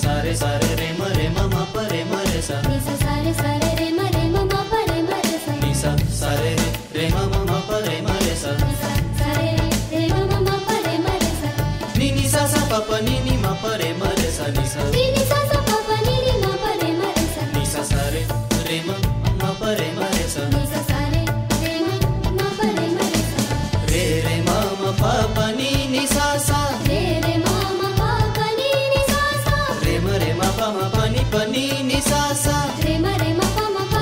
सारे सारे रे म प रे म रे सा नि सा सारे सारे रे म प रे म रे सा नि सा सारे रे म प रे म रे सा नि सा सारे रे म प रे म रे सा नि नि सा सा प प नि नि म प रे म रे सा नि सा नि नि सा सा प प नि नि म प रे म रे सा नि सा सारे रे म प रे म रे सा नि सा सारे रे म प रे म रे सा रे रे म प प नि नि सा सा रे रे म प प नि नि सा सा रे म प नि नि सा सा रे म प प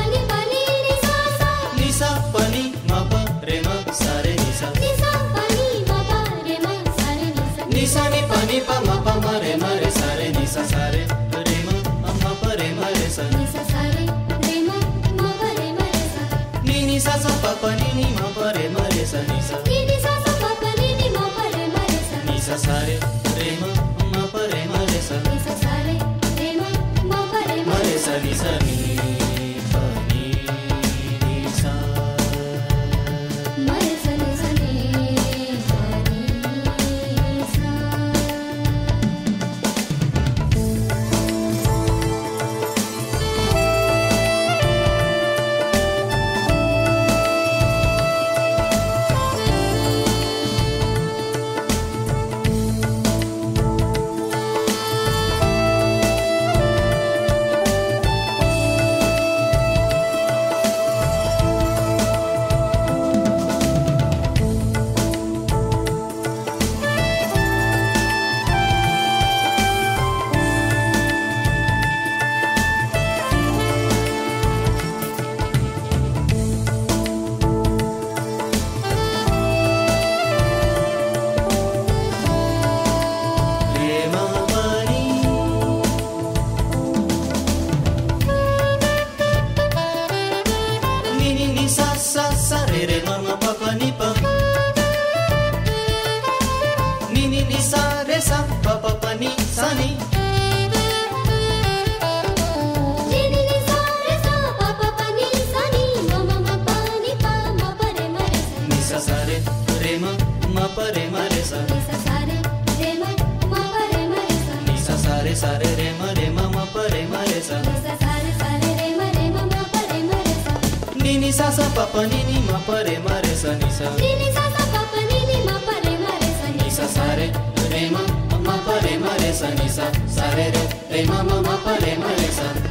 नि नि सा सा नि सा प नि म प रे म सा रे नि सा नि सा प नि म प रे म सा रे नि सा नि सा नि प नि प म रे म रे सा रे नि सा सा रे रे म प रे म रे सा नि सा सारे रे म प रे म रे सा नि नि सा सा प प नि नि म प रे म रे सा नि सा नि नि सा सा प प नि नि म प रे म रे सा नि सा सा रे रे म प रे म रे सा नि सा सारे रे म प रे म म रे सा नि सा नि प नि नि सा म रे सा नि सा नि प नि सा रे म प नि नि नि नि सा सा सा रे रे म प प नि प नि नि नि सा रे सा प प प नि सा नि नि नि नि सा रे सा प प प नि सा नि म म प नि प म प रे म रे सा नि सा सा रे रे म प रे म रे सा नि सा सारे रे म प रे म रे सा नि सा सा रे रे म प रे म रे सा नि सा सारे सारे रे म प रे म रे सा नि नि सा सा प प नि नि म प रे म रे सा नि सा नि नि सा सा प प नि नि म प रे म रे सा नि सा सा रे रे म प रे म रे सा नि सा सा रे रे म प रे म रे सा